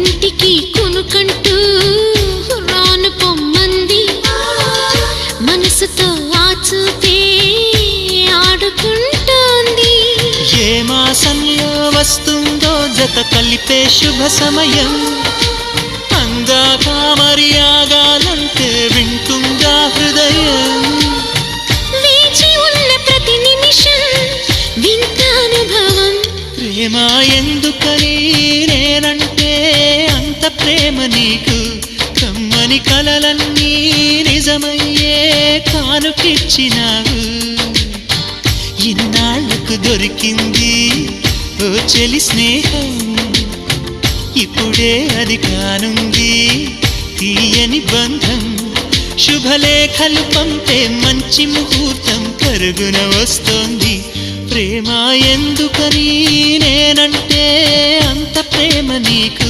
కంటికి కునుకంటూ రాను పొమ్మంది మనసుతో ఆచూపే ఆడుకుంటోంది ఏ మాసంలో వస్తుందో జత కలిపే శుభ సమయం అందాక మరి ఆగాలంటే వింటుందా హృదయం వేచి ఉన్న ప్రతి నిమిషం వింత అనుభవం ప్రేమ ఎందుకని నేనంటే అంత ప్రేమ నీకు కమ్మని కలలన్నీ నిజమయ్యే కానుకిచ్చినావు ఇన్నాళ్లకు దొరికింది ఓ చెలి స్నేహం ఇప్పుడే అది కానుంది తీయని బంధం శుభలేఖలు పంపే మంచి ముహూర్తం పరుగున వస్తోంది ప్రేమ ఎందుకని నేనంటే అంత ప్రేమ నీకు